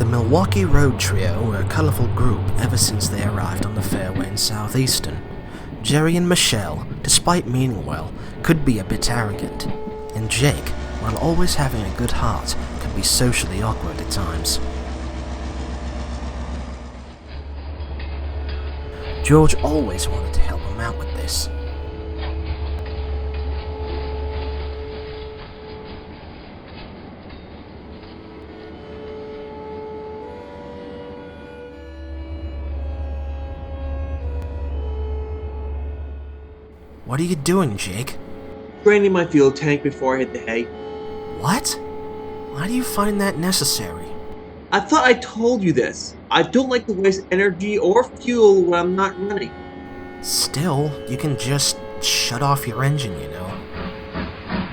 The Milwaukee Road Trio were a colourful group ever since they arrived on the fairway in Southeastern. Jerry and Michelle, despite meaning well, could be a bit arrogant, and Jake, while always having a good heart, could be socially awkward at times. George always wanted to help him out with this. What are you doing, Jake? Draining my fuel tank before I hit the hay. What? Why do you find that necessary? I thought I told you this. I don't like to waste energy or fuel when I'm not running. Still, you can just shut off your engine, you know.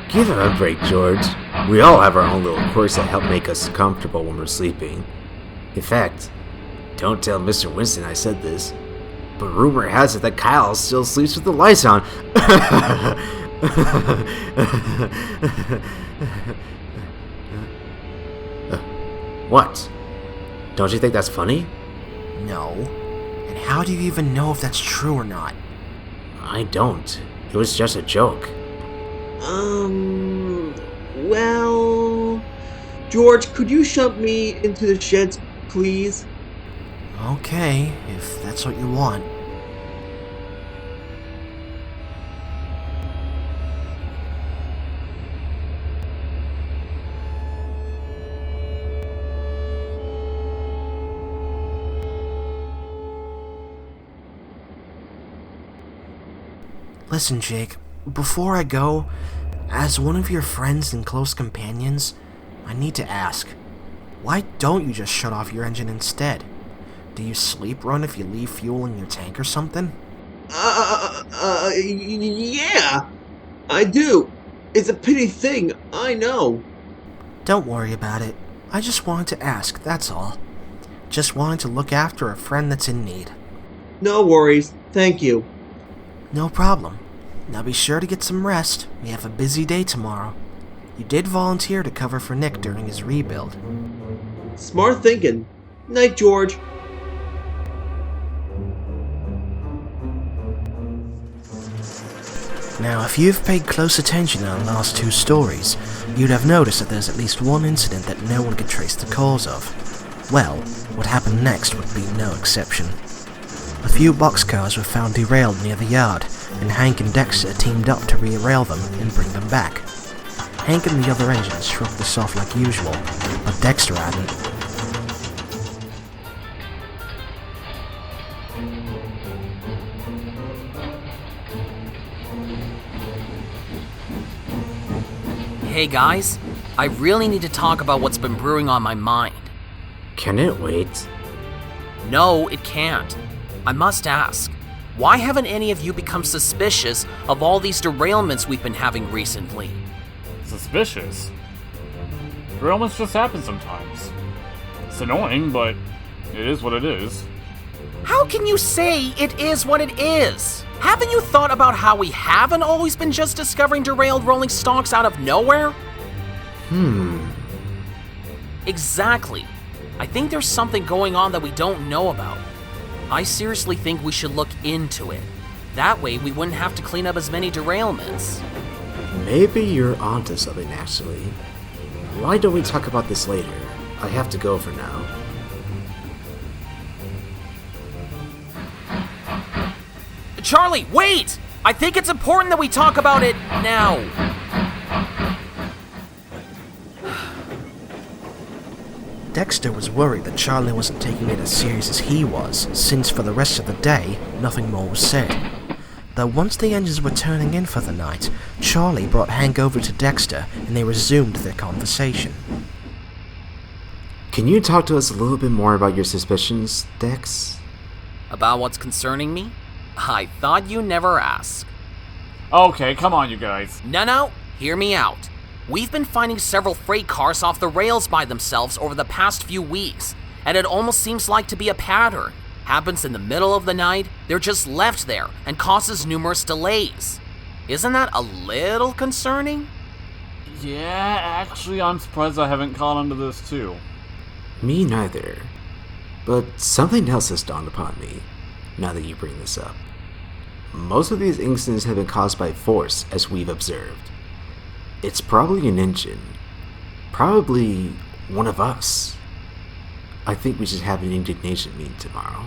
Give him a break, George. We all have our own little quirks that help make us comfortable when we're sleeping. In fact, don't tell Mr. Winston I said this, but rumor has it that Kyle still sleeps with the lights on. What? Don't you think that's funny? No. And how do you even know if that's true or not? I don't. It was just a joke. Well... George, could you shove me into the sheds, please? Okay, if that's what you want. Listen, Jake, before I go, as one of your friends and close companions, I need to ask, why don't you just shut off your engine instead? Do you sleep run if you leave fuel in your tank or something? Yeah, I do. It's a pity thing, I know. Don't worry about it. I just wanted to ask, that's all. Just wanted to look after a friend that's in need. No worries, thank you. No problem. Now be sure to get some rest. We have a busy day tomorrow. You did volunteer to cover for Nick during his rebuild. Smart thinking. Night, George. Now, if you've paid close attention in the last two stories, you'd have noticed that there's at least one incident that no one could trace the cause of. Well, what happened next would be no exception. A few boxcars were found derailed near the yard, and Hank and Dexter teamed up to re-rail them and bring them back. Hank and the other engines shrugged this off like usual, but Dexter hadn't. Hey guys, I really need to talk about what's been brewing on my mind. Can it wait? No, it can't. I must ask, why haven't any of you become suspicious of all these derailments we've been having recently? Suspicious? Derailments just happen sometimes. It's annoying, but it is what it is. How can you say it is what it is? Haven't you thought about how we haven't always been just discovering derailed rolling stocks out of nowhere? Exactly. I think there's something going on that we don't know about. I seriously think we should look into it. That way we wouldn't have to clean up as many derailments. Maybe you're onto something, actually. Why don't we talk about this later? I have to go for now. Charlie, wait! I think it's important that we talk about it now. Dexter was worried that Charlie wasn't taking it as serious as he was, since for the rest of the day, nothing more was said. Though once the engines were turning in for the night, Charlie brought Hank over to Dexter and they resumed their conversation. Can you talk to us a little bit more about your suspicions, Dex? About what's concerning me? I thought you never asked. Okay, come on, you guys. No, hear me out. We've been finding several freight cars off the rails by themselves over the past few weeks, and it almost seems like to be a pattern. Happens in the middle of the night, they're just left there, and causes numerous delays. Isn't that a little concerning? Yeah, actually, I'm surprised I haven't caught onto this too. Me neither. But something else has dawned upon me, now that you bring this up. Most of these incidents have been caused by force, as we've observed. It's probably an engine. Probably one of us. I think we should have an indignation meeting tomorrow.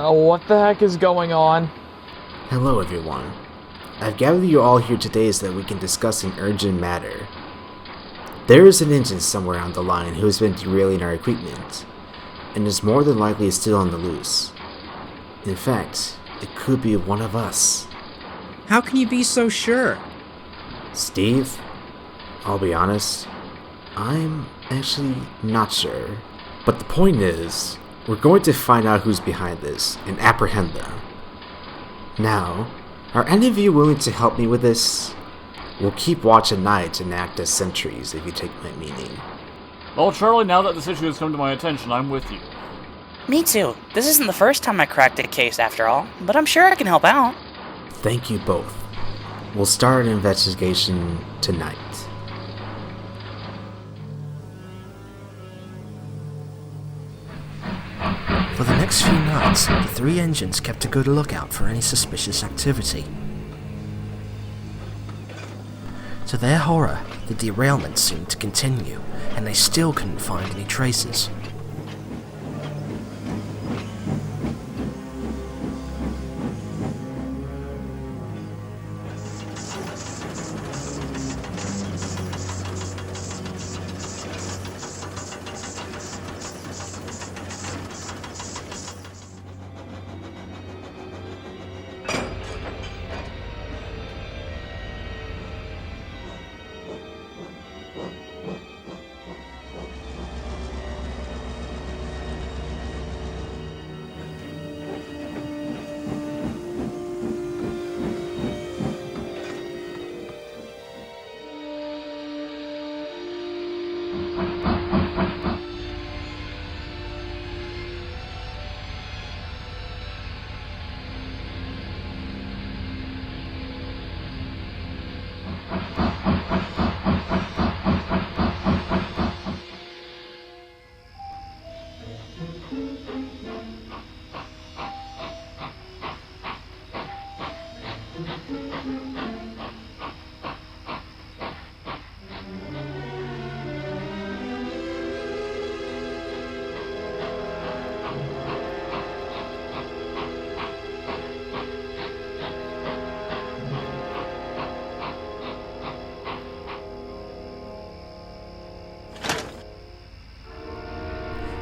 What the heck is going on? Hello, everyone. I've gathered you all here today so that we can discuss an urgent matter. There is an engine somewhere on the line who has been derailing our equipment, and is more than likely still on the loose. In fact, it could be one of us. How can you be so sure? Steve, I'll be honest, I'm actually not sure. But the point is, we're going to find out who's behind this and apprehend them. Now, are any of you willing to help me with this? We'll keep watch at night and act as sentries, if you take my meaning. Well, Charlie, now that this issue has come to my attention, I'm with you. Me too. This isn't the first time I cracked a case after all, but I'm sure I can help out. Thank you both. We'll start an investigation tonight. For the next few nights, the three engines kept a good lookout for any suspicious activity. To their horror, the derailments seemed to continue, and they still couldn't find any traces.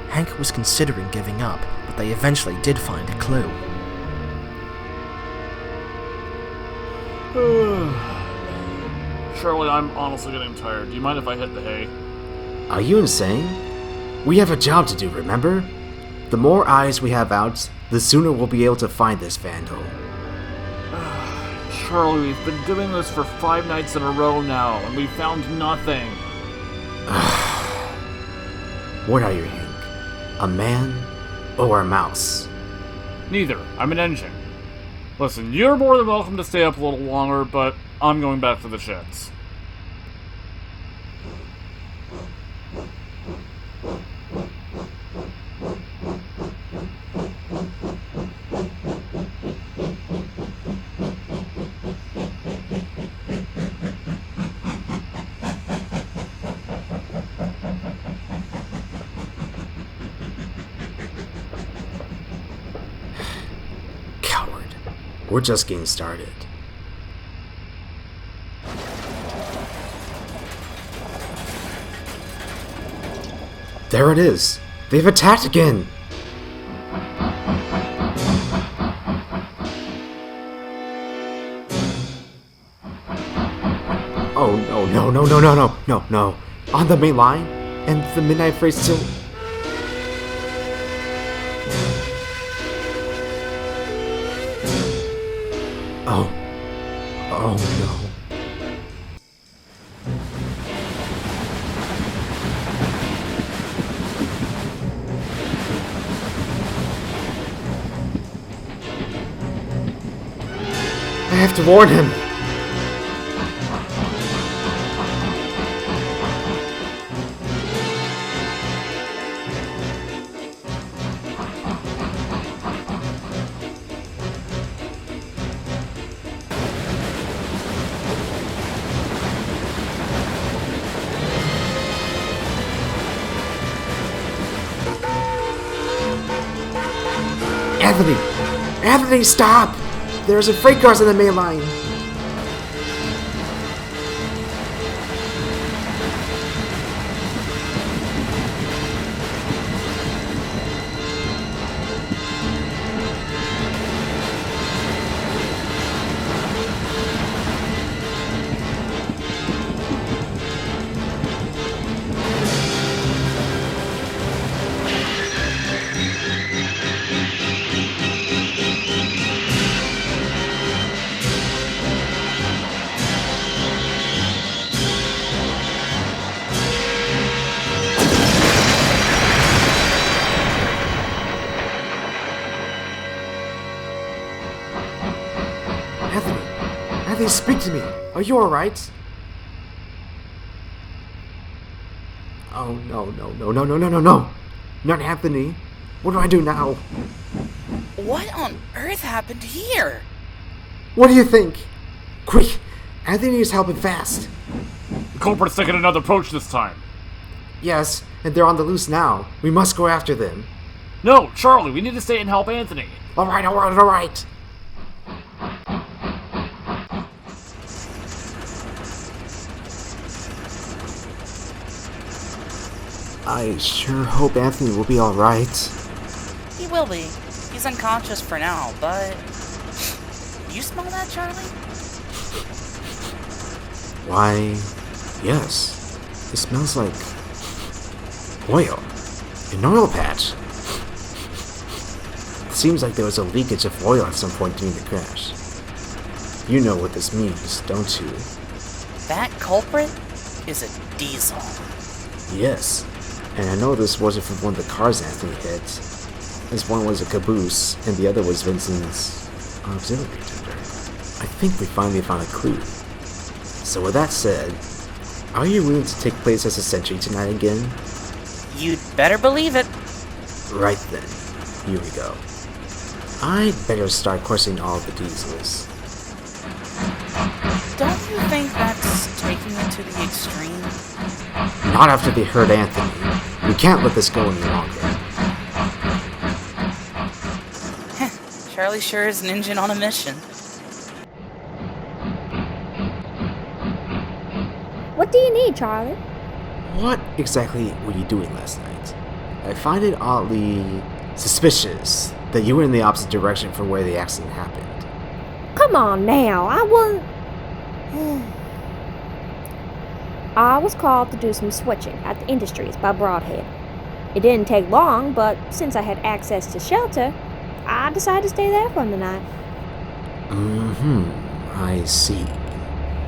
Hank was considering giving up, but they eventually did find a clue. Charlie, I'm honestly getting tired. Do you mind if I hit the hay? Are you insane? We have a job to do, remember? The more eyes we have out, the sooner we'll be able to find this vandal. Charlie, we've been doing this for 5 nights in a row now, and we found nothing. What are you, Hank? A man or a mouse? Neither. I'm an engine. Listen, you're more than welcome to stay up a little longer, but I'm going back to the sheds. We're just getting started. There it is! They've attacked again! Oh no. On the main line? And the Midnight Freight still... Oh no. have to warn him. Anthony! Anthony, stop! There's a freight cars on the main line. Anthony, speak to me. Are you alright? Oh, no. Not Anthony. What do I do now? What on earth happened here? What do you think? Quick! Anthony needs help and fast. The culprit's taking another approach this time. Yes, and they're on the loose now. We must go after them. No, Charlie, we need to stay and help Anthony. Alright. I sure hope Anthony will be alright. He will be. He's unconscious for now, but... You smell that, Charlie? Why, yes. It smells like... oil. An oil patch. It seems like there was a leakage of oil at some point during the crash. You know what this means, don't you? That culprit is a diesel. Yes. And I know this wasn't from one of the cars Anthony hit. This one was a caboose, and the other was Vincent's auxiliary tender. I think we finally found a clue. So with that said, are you willing to take place as a sentry tonight again? You'd better believe it. Right then. Here we go. I'd better start questioning all of the diesels. Don't you think that's taking it to the extreme? Not after they hurt Anthony. We can't let this go any longer. Charlie sure is an engine on a mission. What do you need, Charlie? What exactly were you doing last night? I find it oddly suspicious that you were in the opposite direction from where the accident happened. Come on now, I wasn't... I was called to do some switching at the Industries by Broadhead. It didn't take long, but since I had access to shelter, I decided to stay there for the night. I see.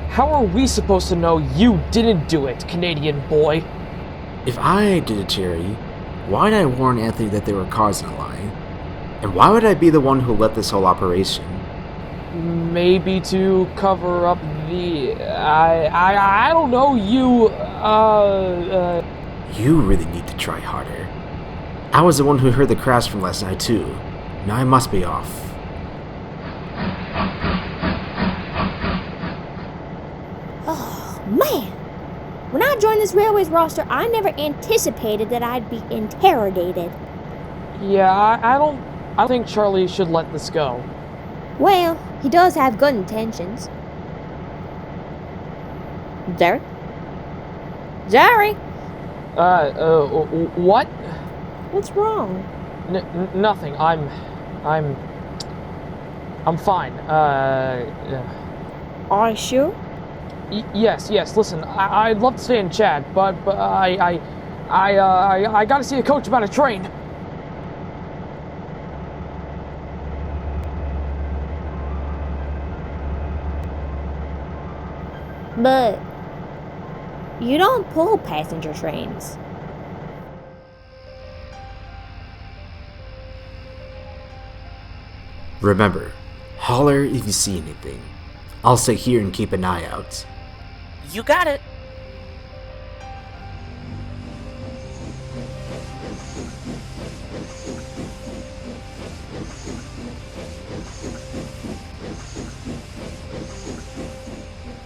How are we supposed to know you didn't do it, Canadian boy? If I did it, Jerry, why'd I warn Anthony that there were cars in the line? And why would I be the one who led this whole operation? Maybe to cover up the... I don't know, you... You really need to try harder. I was the one who heard the crash from last night too. Now I must be off. Oh, man! When I joined this railways roster, I never anticipated that I'd be interrogated. Yeah, I don't think Charlie should let this go. Well, he does have good intentions. Jerry? Jerry! What? What's wrong? Nothing. I'm fine. Are you sure? Yes. Listen, I'd love to stay and chat, but I gotta see a coach about a train. But you don't pull passenger trains. Remember, holler if you see anything. I'll stay here and keep an eye out. You got it.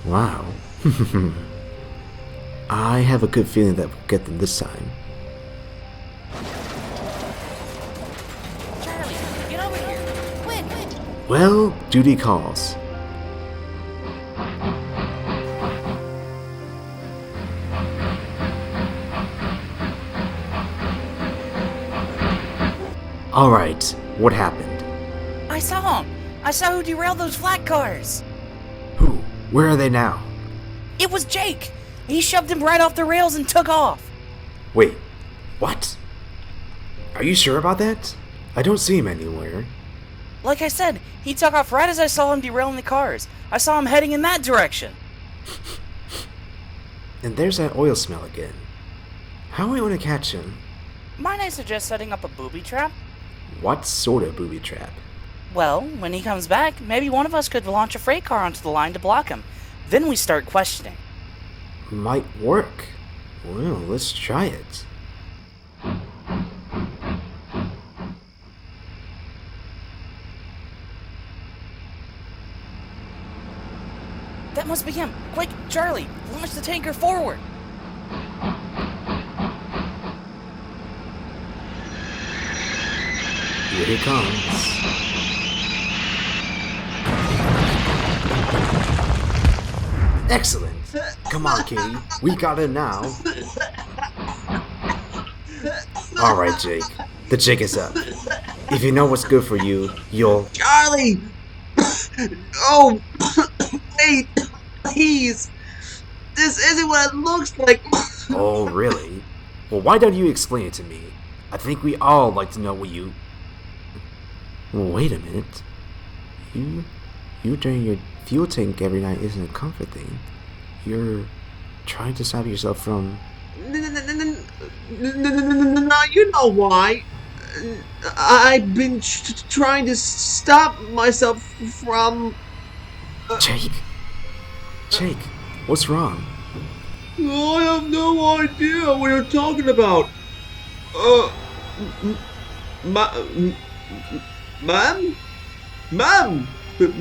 Wow. I have a good feeling that we'll get them this time. Charlie, get over here. Quick. Well, duty calls. Alright, what happened? I saw him. I saw who derailed those flat cars. Who? Where are they now? It was Jake. He shoved him right off the rails and took off. Wait, what? Are you sure about that? I don't see him anywhere. Like I said, he took off right as I saw him derailing the cars. I saw him heading in that direction. And there's that oil smell again. How are we going to catch him? Might I suggest setting up a booby trap? What sort of booby trap? Well, when he comes back, maybe one of us could launch a freight car onto the line to block him. Then we start questioning. Might work. Well, let's try it. That must be him. Quick, Charlie, launch the tanker forward. Here he comes. Excellent. Come on, Katie. We got it now. Alright, Jake. The jig is up. If you know what's good for you, you'll... Charlie! Oh, wait, please. This isn't what it looks like. Oh, really? Well, why don't you explain it to me? I think we all like to know what you... Wait a minute. You drain your fuel tank every night isn't a comfort thing. You're trying to stop yourself from... No, you know why. I've been trying to stop myself from... Jake? Jake, what's wrong? I have no idea what you're talking about. Ma'am? Ma'am!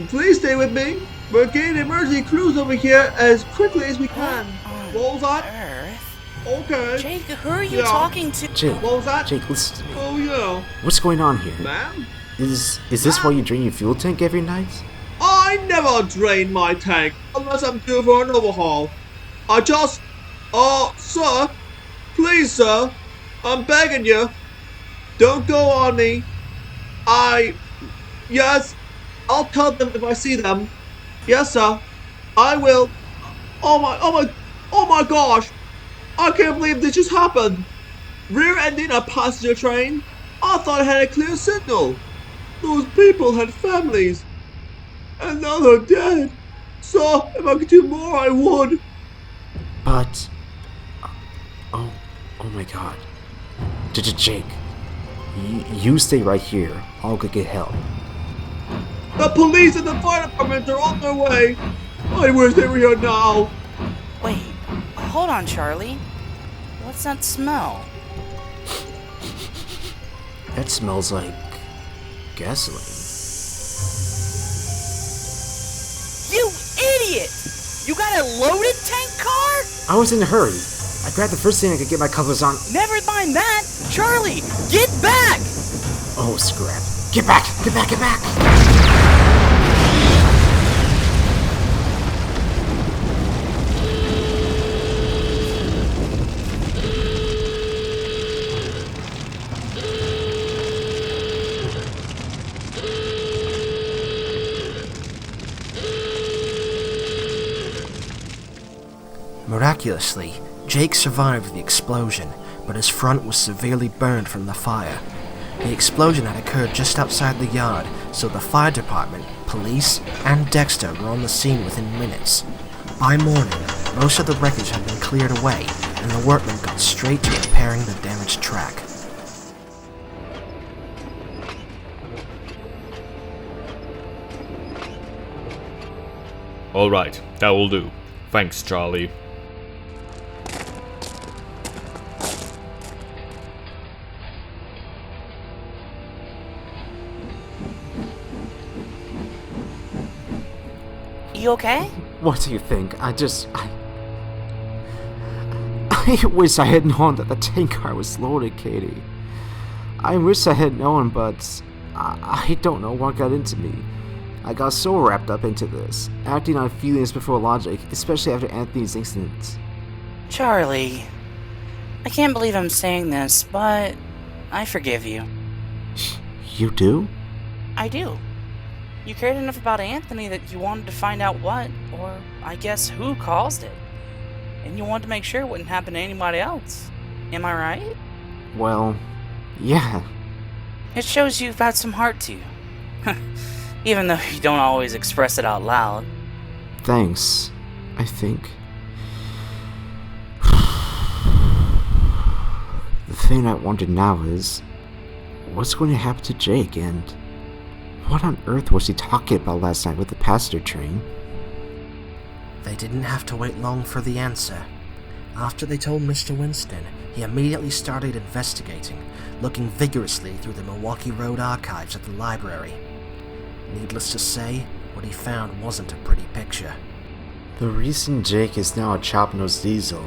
Please stay with me. We're getting emergency crews over here as quickly as we can. What was that? Earth? Okay. Jake, who are you talking to? Jake, What was that? Jake, listen to me. Oh, yeah. What's going on here? Ma'am? Is this why you drain your fuel tank every night? I never drain my tank unless I'm due for an overhaul. I just... sir. Please, sir. I'm begging you. Don't go on me. Yes. I'll tell them if I see them. Yes, sir. I will. Oh my gosh. I can't believe this just happened. Rear-ending a passenger train? I thought I had a clear signal. Those people had families. And now they're dead. So, if I could do more, I would. But... Oh my god. Jake. You stay right here. I'll go get help. The police and the fire department are on their way. I wish they were here now. Wait, hold on, Charlie. What's that smell? That smells like... gasoline. You idiot! You got a loaded tank car? I was in a hurry. I grabbed the first thing I could get my covers on. Never mind that! Charlie, get back! Oh, scrap. Get back! Get back! Get back! Miraculously, Jake survived the explosion, but his front was severely burned from the fire. The explosion had occurred just outside the yard, so the fire department, police, and Dexter were on the scene within minutes. By morning, most of the wreckage had been cleared away, and the workmen got straight to repairing the damaged track. Alright, that will do. Thanks, Charlie. You okay? What do you think? I wish I had known that the tank car was loaded, Katie. I wish I had known, but I don't know what got into me. I got so wrapped up into this, acting on feelings before logic, especially after Anthony's incident. Charlie, I can't believe I'm saying this, but I forgive you. You do? I do. You cared enough about Anthony that you wanted to find out what, or I guess who, caused it. And you wanted to make sure it wouldn't happen to anybody else. Am I right? Well, yeah. It shows you've got some heart to you. Even though you don't always express it out loud. Thanks, I think. The thing I wonder now is, what's going to happen to Jake, and what on earth was he talking about last night with the passenger train? They didn't have to wait long for the answer. After they told Mr. Winston, he immediately started investigating, looking vigorously through the Milwaukee Road archives at the library. Needless to say, what he found wasn't a pretty picture. The reason Jake is now a chop-nosed diesel,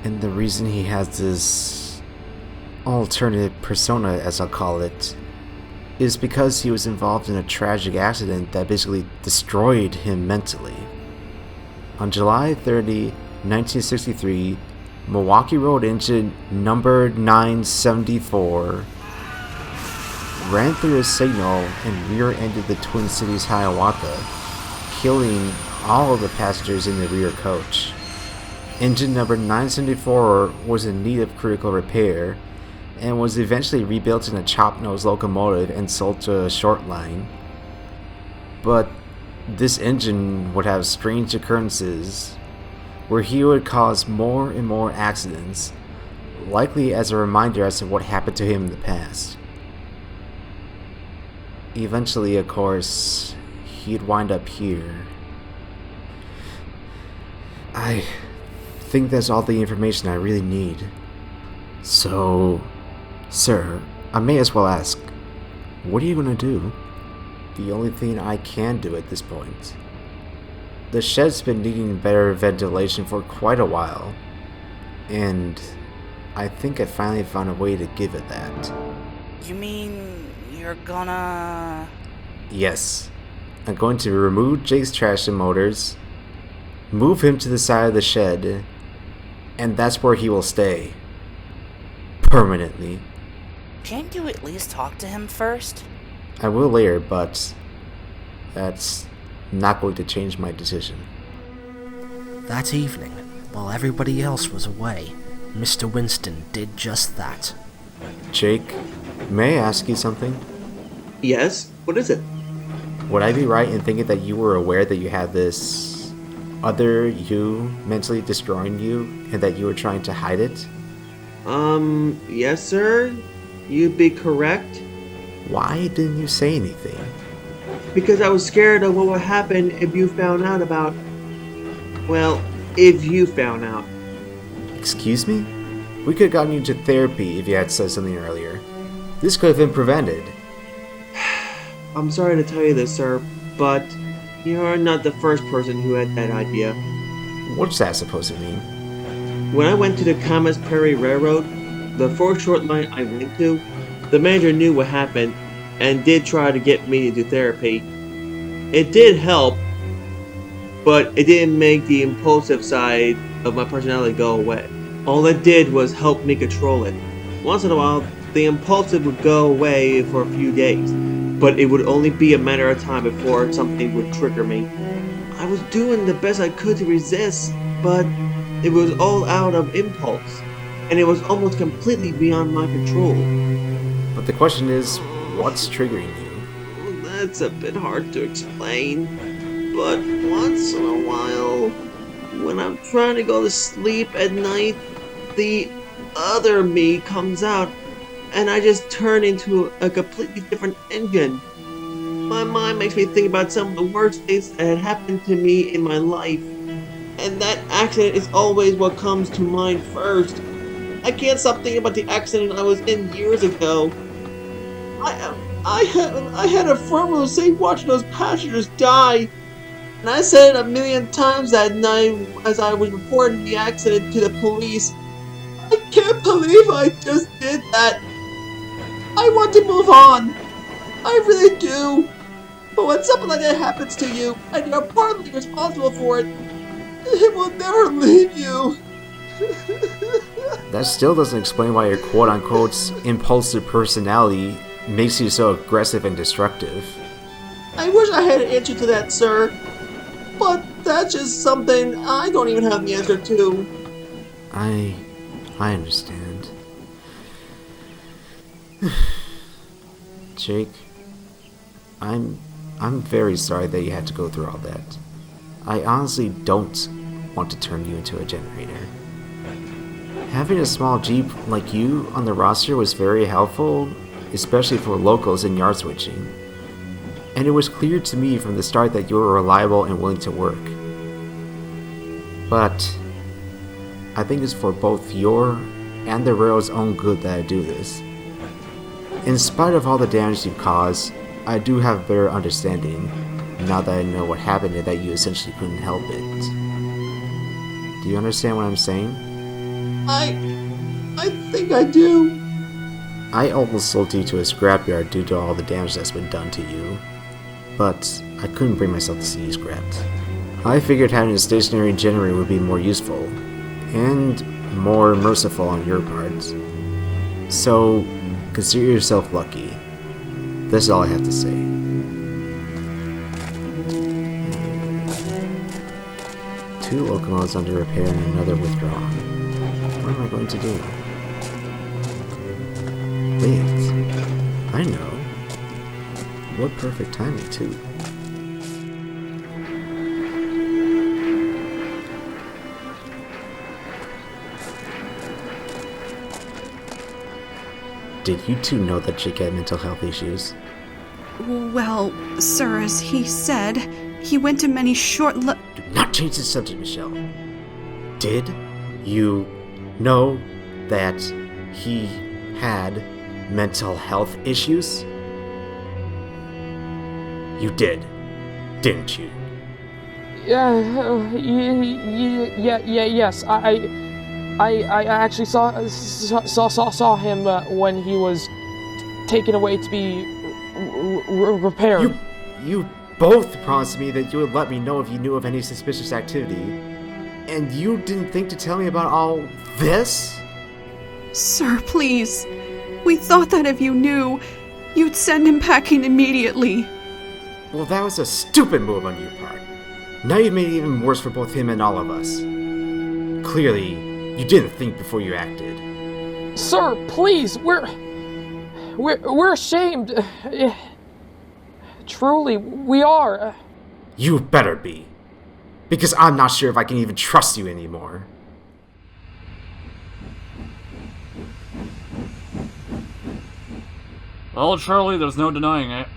and the reason he has this alternative persona, as I'll call it, is because he was involved in a tragic accident that basically destroyed him mentally. On July 30, 1963, Milwaukee Road engine number 974 ran through a signal and rear-ended the Twin Cities Hiawatha, killing all of the passengers in the rear coach. Engine number 974 was in need of critical repair and was eventually rebuilt in a chop-nose locomotive and sold to a short line. But this engine would have strange occurrences where he would cause more and more accidents, likely as a reminder as to what happened to him in the past. Eventually, of course, he'd wind up here. I think that's all the information I really need. So, sir, I may as well ask, what are you going to do? The only thing I can do at this point. The shed's been needing better ventilation for quite a while, and I think I finally found a way to give it that. You mean you're gonna... Yes. I'm going to remove Jake's trash and motors, move him to the side of the shed, and that's where he will stay. Permanently. Can't you at least talk to him first? I will later, but that's not going to change my decision. That evening, while everybody else was away, Mr. Winston did just that. Jake, may I ask you something? Yes? What is it? Would I be right in thinking that you were aware that you had this other you mentally destroying you and that you were trying to hide it? Yes, sir. You'd be correct. Why didn't you say anything? Because I was scared of what would happen if you found out about... Well, if you found out. Excuse me? We could have gotten you to therapy if you had said something earlier. This could have been prevented. I'm sorry to tell you this, sir, but you're not the first person who had that idea. What's that supposed to mean? When I went to the Commerce Prairie Railroad, the foreshort line I went to, the manager knew what happened and did try to get me to do therapy. It did help, but it didn't make the impulsive side of my personality go away. All it did was help me control it. Once in a while, the impulsive would go away for a few days, but it would only be a matter of time before something would trigger me. I was doing the best I could to resist, but it was all out of impulse, and it was almost completely beyond my control. But the question is, what's triggering you? That's a bit hard to explain, but once in a while, when I'm trying to go to sleep at night, the other me comes out, and I just turn into a completely different engine. My mind makes me think about some of the worst things that had happened to me in my life. And that accident is always what comes to mind first. I can't stop thinking about the accident I was in years ago. I had a front row seat watching those passengers die. And I said it a million times that night as I was reporting the accident to the police. I can't believe I just did that. I want to move on. I really do. But when something like that happens to you, and you're partly responsible for it, it will never leave you. That still doesn't explain why your quote-unquote impulsive personality makes you so aggressive and destructive. I wish I had an answer to that, sir. But that's just something I don't even have the answer to. I understand. Jake, I'm very sorry that you had to go through all that. I honestly don't want to turn you into a generator. Having a small Jeep like you on the roster was very helpful, especially for locals and yard switching. And it was clear to me from the start that you were reliable and willing to work. But I think it's for both your and the railroad's own good that I do this. In spite of all the damage you've caused, I do have a better understanding now that I know what happened and that you essentially couldn't help it. Do you understand what I'm saying? I think I do. I almost sold you to a scrapyard due to all the damage that's been done to you, but I couldn't bring myself to see you scrapped. I figured having a stationary generator would be more useful, and more merciful on your part. So, consider yourself lucky. That's all I have to say. Two locomotives under repair and another withdrawn. What am I going to do? Wait, I know. What perfect timing, too. Did you two know that Jake had mental health issues? Well, sir, as he said, he went to many Do not change the subject, Michelle. Did you know that he had mental health issues? You did, didn't you? Yes. I actually saw him when he was taken away to be repaired. You both promised me that you would let me know if you knew of any suspicious activity, and you didn't think to tell me about all this? Sir, please. We thought that if you knew, you'd send him packing immediately. Well, that was a stupid move on your part. Now you've made it even worse for both him and all of us. Clearly, you didn't think before you acted. Sir, please, we're ashamed. Truly, we are. You better be. Because I'm not sure if I can even trust you anymore. Well, Charlie, there's no denying it.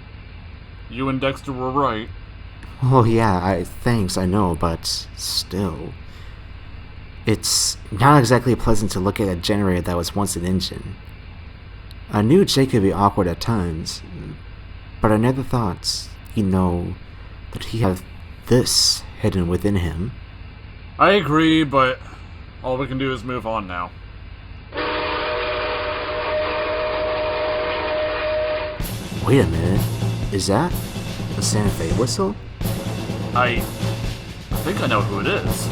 You and Dexter were right. Oh yeah, thanks, I know, but still. It's not exactly pleasant to look at a generator that was once an engine. I knew Jake could be awkward at times, but I never thought, that he had this hidden within him. I agree, but all we can do is move on now. Wait a minute, is that a Santa Fe whistle? I think I know who it is.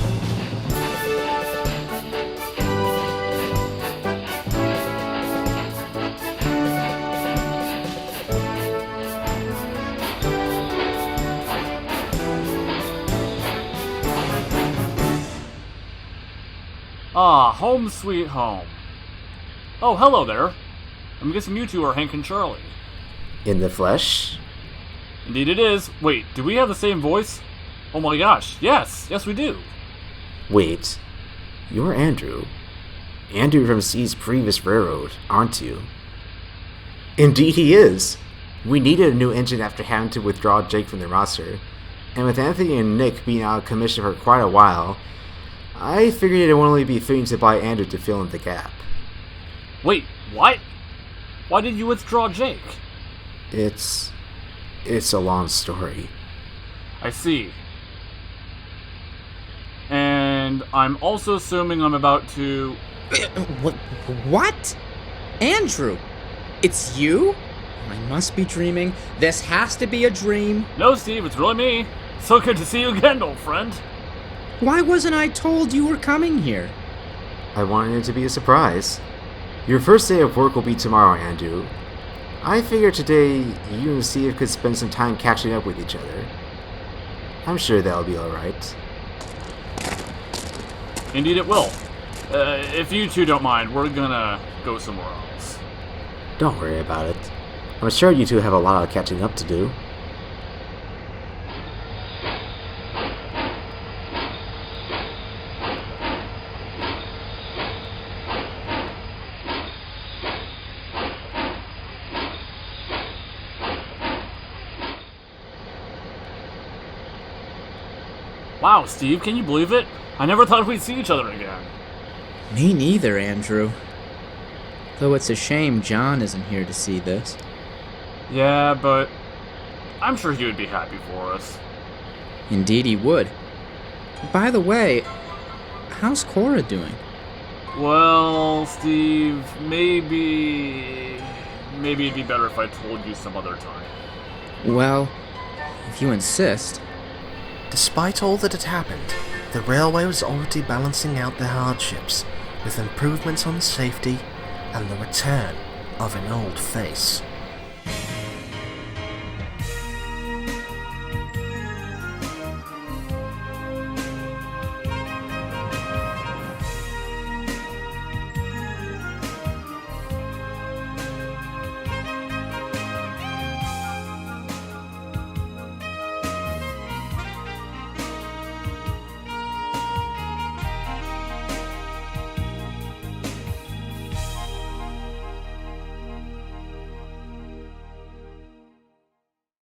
Ah, home sweet home. Oh, hello there. I'm guessing you two are Hank and Charlie. In the flesh? Indeed it is. Wait, do we have the same voice? Oh my gosh, yes we do. Wait, you're Andrew. Andrew from C's previous railroad, aren't you? Indeed he is. We needed a new engine after having to withdraw Jake from the roster, and with Anthony and Nick being out of commission for quite a while, I figured it would only be fitting to buy Andrew to fill in the gap. Wait, what? Why did you withdraw Jake? It's a long story. I see. And I'm also assuming I'm about to... What? Andrew? It's you? I must be dreaming. This has to be a dream. No, Steve, it's really me. So good to see you again, old friend. Why wasn't I told you were coming here? I wanted it to be a surprise. Your first day of work will be tomorrow, Andrew. I figured today you and Steve could spend some time catching up with each other. I'm sure that'll be alright. Indeed it will. If you two don't mind, we're gonna go somewhere else. Don't worry about it. I'm sure you two have a lot of catching up to do. Wow, Steve, can you believe it? I never thought we'd see each other again. Me neither, Andrew. Though it's a shame John isn't here to see this. Yeah, but I'm sure he would be happy for us. Indeed he would. By the way, how's Cora doing? Well, Steve, maybe it'd be better if I told you some other time. Well, if you insist. Despite all that had happened, the railway was already balancing out the hardships with improvements on safety and the return of an old face.